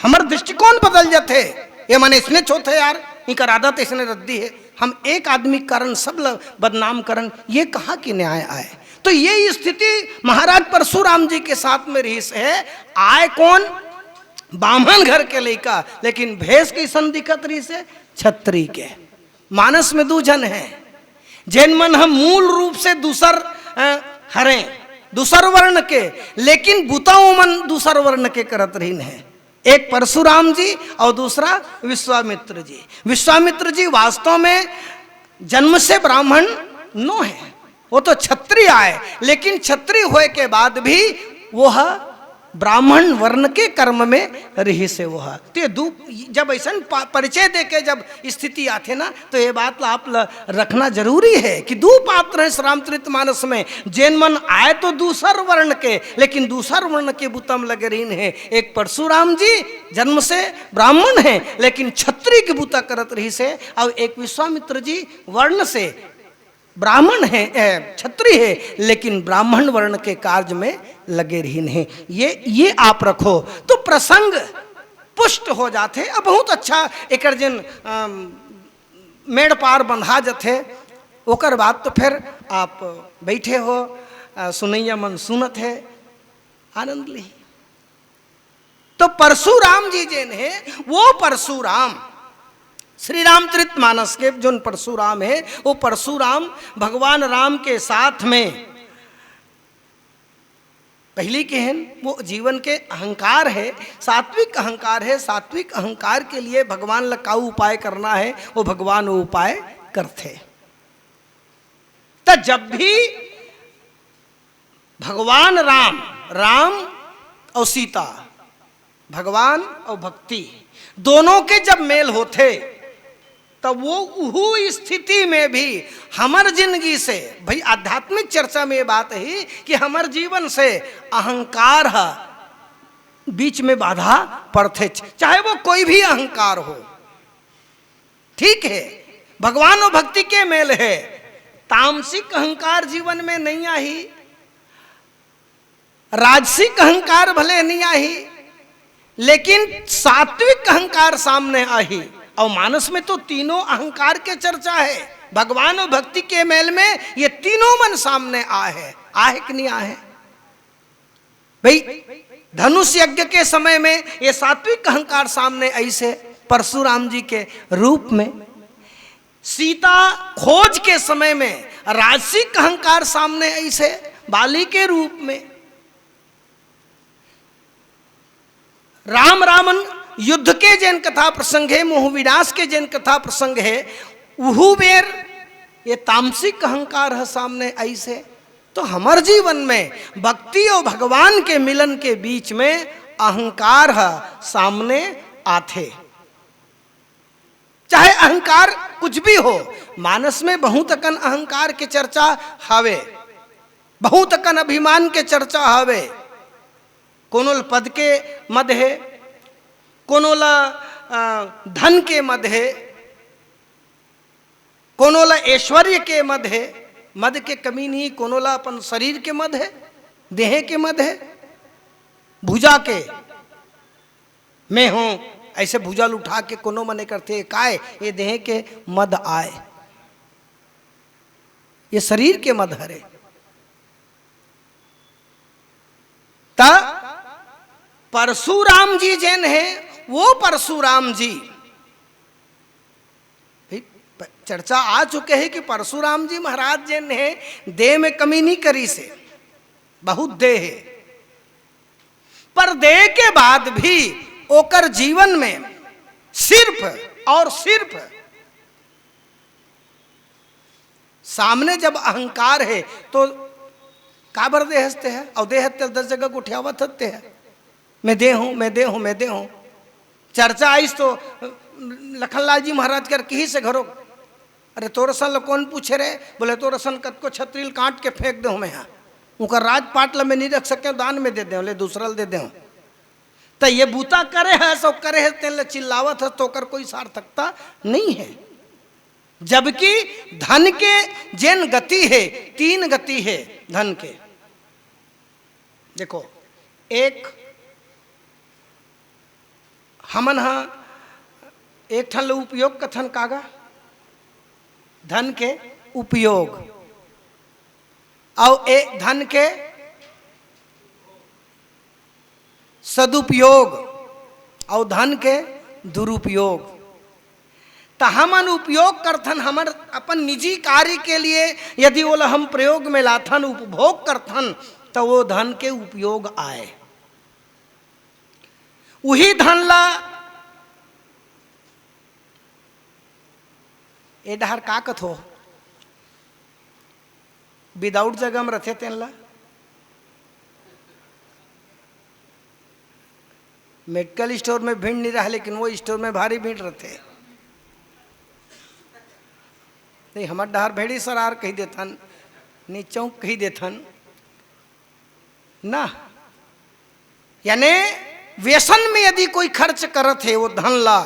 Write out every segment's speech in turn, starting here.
हमार दृष्टिकोण बदल जाते। ये माने इसने छोथे यार, इनका आदत इसने रद्दी है, हम एक आदमी कारण सब बदनाम करन, ये कहाँ की न्याय आए। तो ये स्थिति महाराज परशुराम जी के साथ में रही है। आए कौन? ब्राह्मण घर के लड़का, लेकिन भेष कैसन दिखत रही से? छत्री के। मानस में दू जन है जैन मन हम मूल रूप से दूसर हरे, दूसर वर्ण के, लेकिन बुताओं मन दूसर वर्ण के करत रही है। एक परशुराम जी और दूसरा विश्वामित्र जी। विश्वामित्र जी वास्तव में जन्म से ब्राह्मण नो है, वो तो क्षत्रिय आए, लेकिन क्षत्रिय होए के बाद भी वह ब्राह्मण वर्ण के कर्म में रही से वह। तो दू जब ऐसा परिचय देके जब स्थिति आते ना, तो ये बात आप रखना जरूरी है कि दो पात्र हैं रामचरितमानस में, जैन मन आए तो दूसर वर्ण के, लेकिन दूसर वर्ण के बुतम लगे रही है। एक परशुराम जी जन्म से ब्राह्मण है, लेकिन क्षत्रिय की बुता करत रही से, और एक विश्वामित्र जी वर्ण से ब्राह्मण है, क्षत्रिय है, लेकिन ब्राह्मण वर्ण के कार्य में लगे रही नहीं। ये आप रखो तो प्रसंग पुष्ट हो जाते। अब बहुत अच्छा एक जिन मेड़ पार बंधा जाते, ओकर बाद तो फिर आप बैठे हो, सुनैया मन सुनत है, आनंद ली। तो परशुराम जी जिन है, वो परशुराम श्री रामचरितमानस के जो परशुराम है, वो परशुराम भगवान राम के साथ में पहली के हैं। वो जीवन के अहंकार है, सात्विक अहंकार है। सात्विक अहंकार के लिए भगवान लकाऊ उपाय करना है, वो भगवान वो उपाय करते। तो जब भी भगवान राम और सीता, भगवान और भक्ति दोनों के जब मेल होते, तब वो स्थिति में भी हमार जिंदगी से, भाई आध्यात्मिक चर्चा में ये बात है कि हमार जीवन से अहंकार बीच में बाधा पड़ते, चाहे वो कोई भी अहंकार हो। ठीक है, भगवान और भक्ति के मेल है, तामसिक अहंकार जीवन में नहीं आई, राजसिक अहंकार भले नहीं आई, लेकिन सात्विक अहंकार सामने आई। और मानस में तो तीनों अहंकार के चर्चा है। भगवान और भक्ति के मेल में ये तीनों मन सामने आए कि नहीं आए? भाई धनुष यज्ञ के समय में ये सात्विक अहंकार सामने ऐसे परशुराम जी के रूप में, सीता खोज के समय में राजसिक अहंकार सामने ऐसे बाली के रूप में, राम रावण युद्ध के जैन कथा प्रसंग है, मोह विनाश के जैन कथा प्रसंग है, उहू बेर ये तामसिक अहंकार है सामने ऐसे। तो हमार जीवन में भक्ति और भगवान के मिलन के बीच में अहंकार है सामने आते। चाहे अहंकार कुछ भी हो, मानस में बहुत अकन अहंकार के चर्चा हवे, बहुत अकन अभिमान के चर्चा हवे। कोनो पद के मद है, कोनो ला धन के मद है, कोनो ला ऐश्वर्य के मद है, मद के कमी नहीं, कोनो ला अपन शरीर के मद है, देह के मद है, भुजा के मैं हूं ऐसे भुजा उठा के कोनो मने करते काय, ये देह के मद आए, ये शरीर के मद हरे। ता परशुराम जी जैन है, वो परशुराम जी चर्चा आ चुके हैं कि परशुराम जी महाराज जैन है, देह में कमी नहीं करी से, बहुत देह है, पर देह के बाद भी ओकर जीवन में सिर्फ और सिर्फ सामने जब अहंकार है तो काबर देह हंसते हैं, और देह 10 जगह को उठावत हते हैं, मैं दे हूं, मैं दे हूं, मैं दे हूं। चर्चा आईस तो लखनलाल जी महाराज कर कहीं से घरों, अरे तोरसन कौन पूछे रे, बोले तोरसन कत को छत्रील काट के फेंक दो, मैं यहाँ उनका राजपाट ला में नहीं रख सके, दान में दे दे, दूसरा दे दे। तो ये बूता करे है, सब करे है, तेल चिल्लावत है, तो कर कोई सार्थकता नहीं है। जबकि धन के जैन गति है, 3 गति है धन के। देखो, एक हमन हा एक ठन ले उपयोग कथन कागा, धन के उपयोग, और एक धन के सदुपयोग और धन के दुरुपयोग। तो हमन उपयोग करथन हमर अपन निजी कार्य के लिए, यदि वो हम प्रयोग में लाथन, उपभोग करथन, तो वो धन के उपयोग आए। वही धन ला ए डहर का कथो विदाउट जगह में रथे तेन ला मेडिकल स्टोर में भीड़ नहीं रहा, लेकिन वो स्टोर में भारी भीड़ रहते। नहीं हमार डहर भेड़ी सरार कही देथन, नीचों कही देथन ना। यानी व्यसन में यदि कोई खर्च करत है वो धन ला,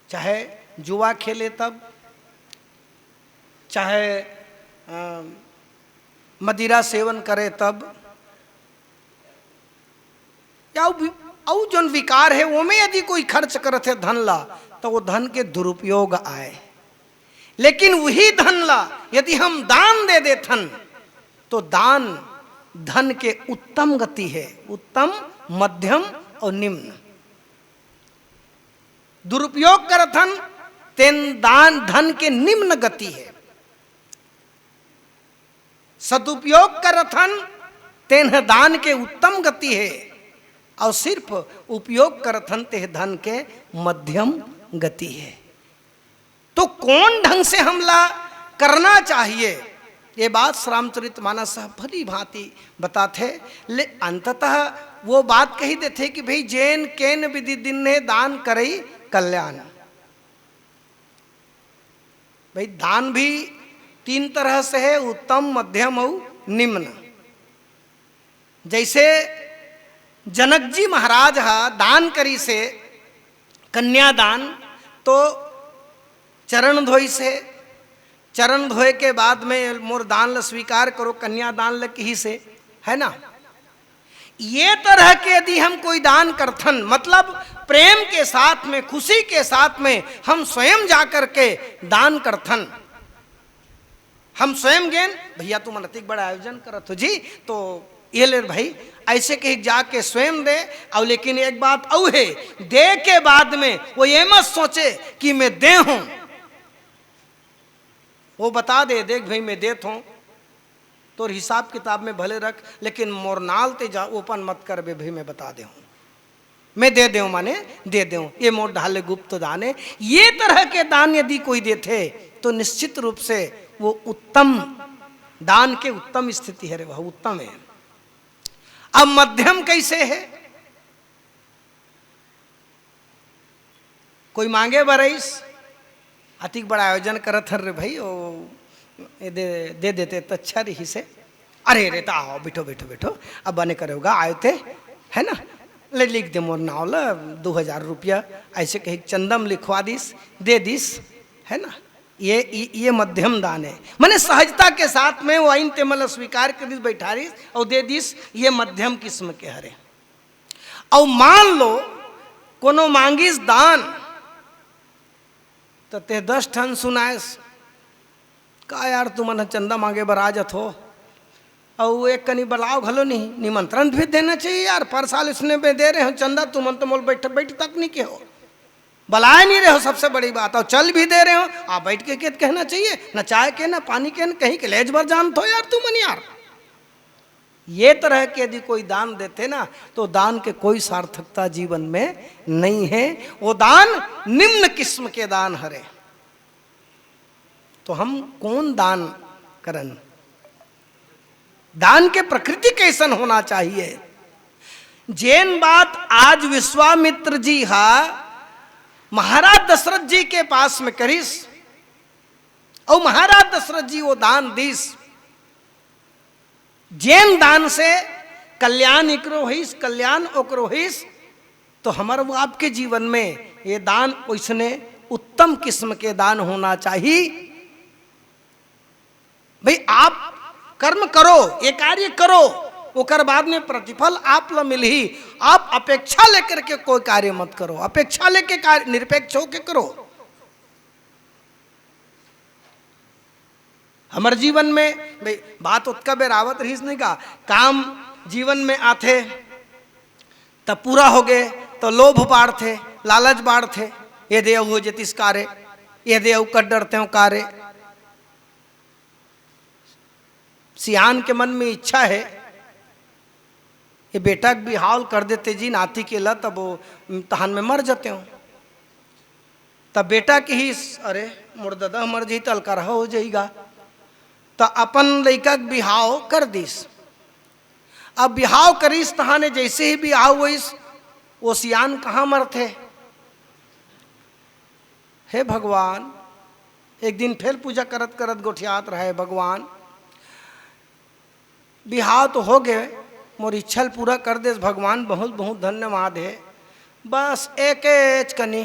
चाहे जुआ खेले तब, चाहे मदिरा सेवन करे तब, या और जो विकार है वो में यदि कोई खर्च करते धन ला, तो वो धन के दुरुपयोग आए। लेकिन वही धन ला यदि हम दान दे देथन, तो दान धन के उत्तम गति है, उत्तम, मध्यम और निम्न। दुरुपयोग करथन तेन दान धन के निम्न गति है, सदुपयोग करथन तेन दान के उत्तम गति है, और सिर्फ उपयोग करथन ते धन के मध्यम गति है। तो कौन ढंग से हमला करना चाहिए, ये बात रामचरितमानस भली भांति बताते। ले अंततः वो बात कही देते कि भाई जैन केन विधि दिन ने दान करई कल्याण। भाई दान भी तीन तरह से है, उत्तम, मध्यम और निम्न। जैसे जनक जी महाराज हा दान करी से कन्यादान, तो चरण धोई से, चरण धोए के बाद में मोर दान ल स्वीकार करो, कन्यादान ल कही से, है ना। ये तरह के यदि हम कोई दान करथन, मतलब प्रेम के साथ में, खुशी के साथ में हम स्वयं जाकर के दान करथन। हम स्वयं गेन भैया तुम अतिक बड़ा आयोजन करत हो जी, तो ये ले भाई ऐसे कहीं जाके स्वयं दे। और लेकिन एक बात और है, दे के बाद में वो ये मत सोचे कि मैं दे हूं, वो बता दे देख भाई मैं देता हूं, तो हिसाब किताब में भले रख, लेकिन मोर नाल ते जा ओपन मत कर बे भाई मैं बता दे हूं, मैं दे दूं, माने दे दूं, ये मोर ढाले गुप्त दान है। ये तरह के दान यदि कोई देते तो निश्चित रूप से वो उत्तम दान के उत्तम स्थिति है रे, वह उत्तम है। अब मध्यम कैसे है, कोई मांगे बरईस अतिक बड़ा आयोजन करत हर रे भाई, ओ दे देते तो अच्छा रही से, अरे रे तो आओ बैठो बैठो बैठो, अब बने करोगा आयो थे, है ना, ले लिख दे मोर नाव ला 2000 रुपया, ऐसे कहीं चंदम लिखवा दिस, दे दिस, है ना। ये मध्यम दान है, माने सहजता के साथ में वो आइन तेमल स्वीकार कर दिस, बैठा रही और दे दिस, ये मध्यम किस्म के हरे। और मान लो कोनो मांगिस दान, तो ते 10 ठन सुनाएस का यार तुम चंदा मांगे बराजत हो, और एक कनी बलाव घलो नहीं, निमंत्रण भी देना चाहिए यार, पर साल इसने में दे रहे हो चंदा, तुम तो मोल बैठ बैठ तक नहीं के हो, बलाए नहीं रहे हो, सबसे बड़ी बात, और चल भी दे रहे हो, आप बैठ के कहना चाहिए, न चाय के न पानी के न कहीं के लेज भर जान तो यार तुम यार। ये तरह के यदि कोई दान देते ना, तो दान के कोई सार्थकता जीवन में नहीं है, वो दान निम्न किस्म के दान हरे। तो हम कौन दान करन, दान के प्रकृति कैसन होना चाहिए। जैन बात आज विश्वामित्र जी हा महाराज दशरथ जी के पास में करीस, और महाराज दशरथ जी वो दान दीस। जैन दान से कल्याण इकरो हिस, कल्याण ओकरो हिस, तो हमारे वो आपके जीवन में ये दान उसने उत्तम किस्म के दान होना चाहिए। भाई आप कर्म करो, ये कार्य करो, ओकर बाद में प्रतिफल आप ल मिलही। आप अपेक्षा लेकर के कोई कार्य मत करो, अपेक्षा लेके कार्य निरपेक्ष होके करो। हमारे जीवन में भाई बात उत्का बेरावत रही नहीं का, काम जीवन में आथे तब पूरा हो गए तो लोभ बाढ़ थे, लालच बाढ़ थे, ये देव हो जतिस कार्य, ये देव कर डरते हो कार्य। सियान के मन में इच्छा है ये बेटा के बिहाव कर देते जी नाती के ला, तब वो तहान में मर जाते हो। तब बेटा की ही अरे मुर्दादा मर जी तल कर हो जाएगा, तो अपन लड़का के बिहाव कर दिस। अब बिहाव करीस तहाने जैसे ही बिहाव वहीस वो सियान कहाँ मरते। हे भगवान, एक दिन फिर पूजा करत करत गोठियात रहे, भगवान बिहाव तो हो गए, मोर इच्छा पूरा कर दे भगवान, बहुत बहुत धन्यवाद है। बस एक एच कनी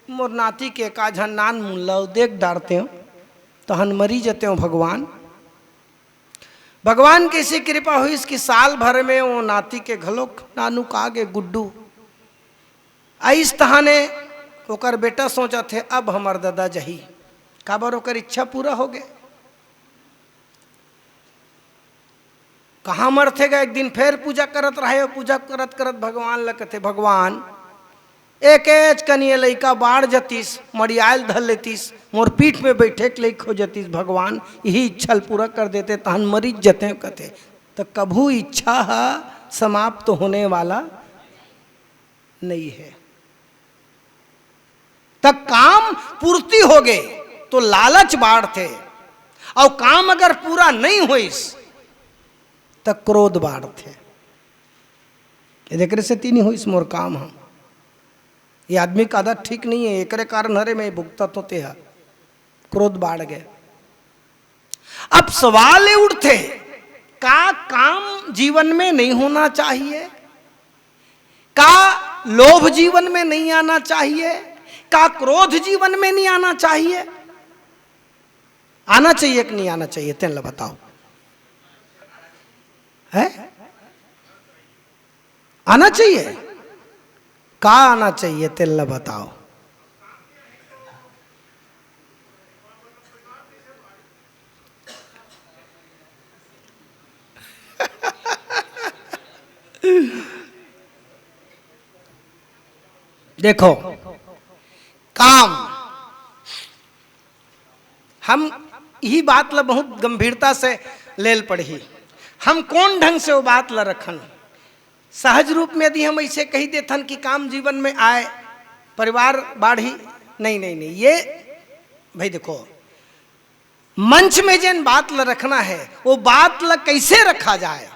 मोर नाती के का झन्नान मुल्ला देख डारते हो तो हन मरी जाते हो भगवान। भगवान की ऐसी कृपा हुई इसकी साल भर में वो नाती के घलोक नानू कागे गुड्डू आइस तहाने ओकर बेटा सोचा थे अब हमार दादा जही काबर ओकर इच्छा पूरा हो गए। कहाँ मरथे गए, एक दिन फिर पूजा करत रहे, पूजा करत करत भगवान लगते भगवान एक एच कनिए लइका बाढ़ जतीस, मरियाल धर लेतीस, मोर पीठ में बैठे के लइक हो जतीस, भगवान यही इच्छा पूरा कर देते तहन मरीज जते कथे। तो कभू इच्छा समाप्त तो होने वाला नहीं है। तब काम पूर्ति हो गए तो लालच बाढ़ थे, और काम अगर पूरा नहीं होइस तो क्रोध बाढ़ थे। देख से तीन होइस मोर काम हम, ये आदमी का आदत ठीक नहीं है, एक कारण हरे में भुगता होते है, क्रोध बाढ़ गए। अब सवाल उठते का काम जीवन में नहीं होना चाहिए, का लोभ जीवन में नहीं आना चाहिए, का क्रोध जीवन में नहीं आना चाहिए? आना चाहिए कि नहीं आना चाहिए? तेन बताओ है, आना चाहिए? का आना चाहिए तेल बताओ। देखो काम, हम यही बात ला बहुत गंभीरता से लेल पढ़ी। हम कौन ढंग से वो बात ला रखन, सहज रूप में यदि हम ऐसे कही देथन कि काम जीवन में आए परिवार बाढ़ी, नहीं नहीं नहीं, ये भाई देखो मंच में जिन बात ला रखना है वो बात ला कैसे रखा जाए,